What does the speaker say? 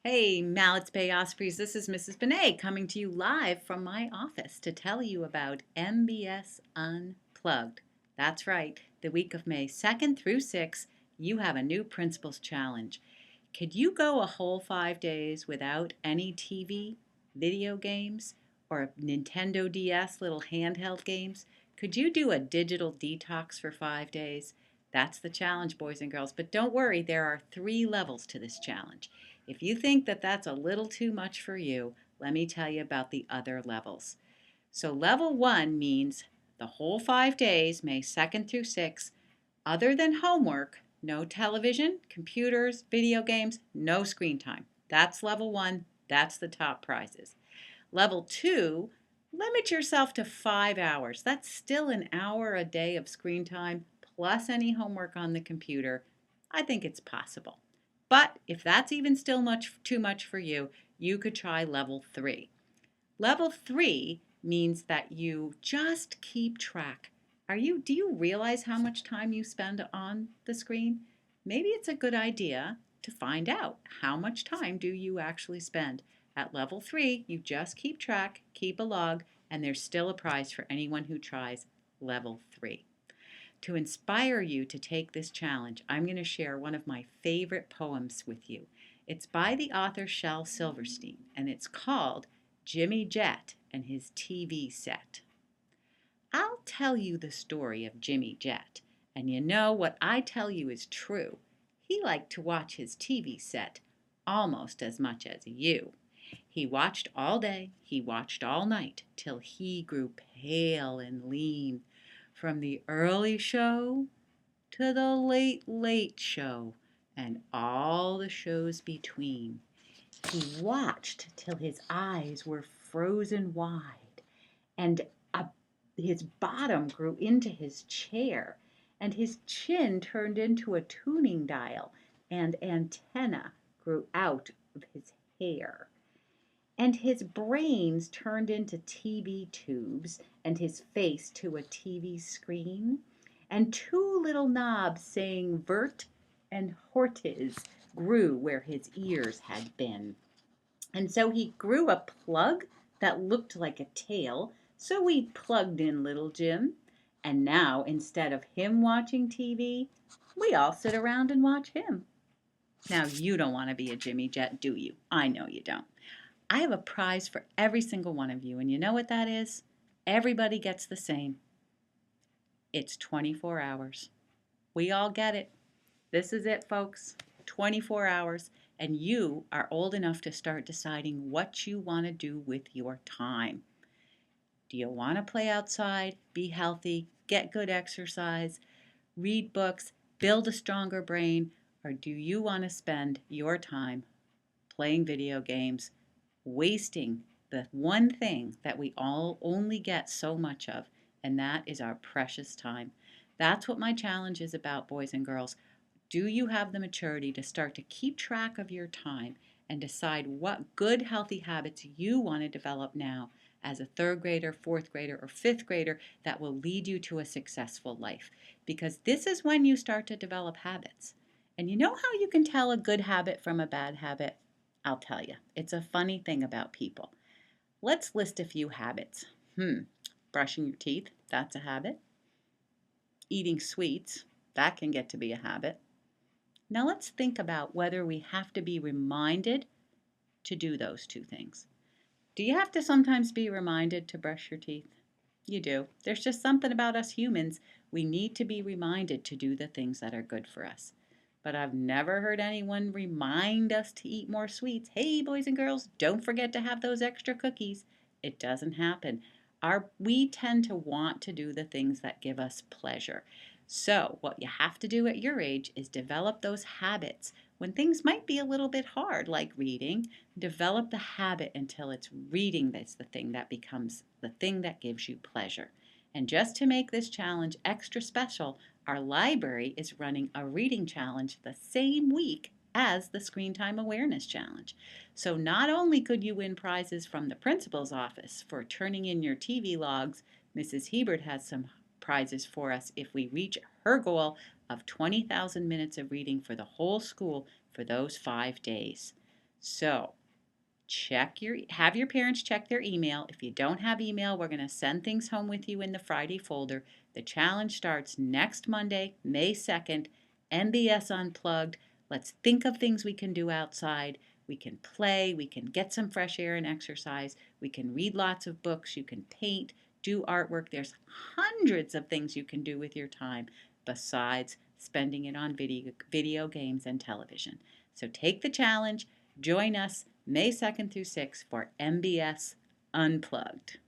Hey, MBS Ospreys, this is Mrs. Benay coming to you live from my office to tell you about MBS Unplugged. That's right, the week of May 2nd through 6th, you have a new Principals Challenge. Could you go a whole 5 days without any TV, video games, or Nintendo DS little handheld games? Could you do a digital detox for 5 days? That's the challenge, boys and girls. But don't worry, there are 3 levels to this challenge. If you think that that's a little too much for you, let me tell you about the other levels. So, level 1 means the whole 5 days, May 2nd through 6th, other than homework, no television, computers, video games, no screen time. That's level 1. That's the top prizes. Level 2, limit yourself to 5 hours. That's still an hour a day of screen time plus any homework on the computer. I think it's possible. But if that's even still too much for you, you could try level 3. Level 3 means that you just keep track. Do you realize how much time you spend on the screen? Maybe it's a good idea to find out how much time do you actually spend. At level 3, you just keep track, keep a log, and there's still a prize for anyone who tries level 3. To inspire you to take this challenge, I'm going to share one of my favorite poems with you. It's by the author Shel Silverstein, and it's called Jimmy Jet and His TV Set. I'll tell you the story of Jimmy Jet, and you know what I tell you is true. He liked to watch his TV set almost as much as you. He watched all day, he watched all night, till he grew pale and lean. From the early show to the late, late show, and all the shows between. He watched till his eyes were frozen wide, and his bottom grew into his chair, and his chin turned into a tuning dial, and antenna grew out of his hair. And his brains turned into TV tubes, and his face to a TV screen. And 2 little knobs saying Vert and Hortiz grew where his ears had been. And so he grew a plug that looked like a tail, so we plugged in little Jim. And now, instead of him watching TV, we all sit around and watch him. Now, you don't want to be a Jimmy Jet, do you? I know you don't. I have a prize for every single one of you, and you know what that is? Everybody gets the same. It's 24 hours. We all get it. This is it, folks. 24 hours, and you are old enough to start deciding what you want to do with your time. Do you want to play outside, be healthy, get good exercise, read books, build a stronger brain, or do you want to spend your time playing video games, wasting the one thing that we all only get so much of, and that is our precious time? That's what my challenge is about, boys and girls. Do you have the maturity to start to keep track of your time and decide what good, healthy habits you want to develop now as a third grader, fourth grader, or fifth grader that will lead you to a successful life? Because this is when you start to develop habits. And you know how you can tell a good habit from a bad habit? I'll tell you. It's a funny thing about people. Let's list a few habits. Brushing your teeth, that's a habit. Eating sweets, that can get to be a habit. Now let's think about whether we have to be reminded to do those 2 things. Do you have to sometimes be reminded to brush your teeth? You do. There's just something about us humans. We need to be reminded to do the things that are good for us. But I've never heard anyone remind us to eat more sweets. Hey, boys and girls, don't forget to have those extra cookies. It doesn't happen. We tend to want to do the things that give us pleasure. So, what you have to do at your age is develop those habits. When things might be a little bit hard, like reading, develop the habit until it's reading that's the thing that becomes the thing that gives you pleasure. And just to make this challenge extra special, our library is running a reading challenge the same week as the Screen Time Awareness Challenge. So not only could you win prizes from the principal's office for turning in your TV logs, Mrs. Hebert has some prizes for us if we reach her goal of 20,000 minutes of reading for the whole school for those 5 days. So have your parents check their email. If you don't have email, we're going to send things home with you in the Friday folder. The challenge starts next Monday, May 2nd, MBS Unplugged. Let's think of things we can do outside. We can play, we can get some fresh air and exercise, we can read lots of books, you can paint, do artwork. There's hundreds of things you can do with your time besides spending it on video games and television. So take the challenge, join us May 2nd through 6th for MBS Unplugged.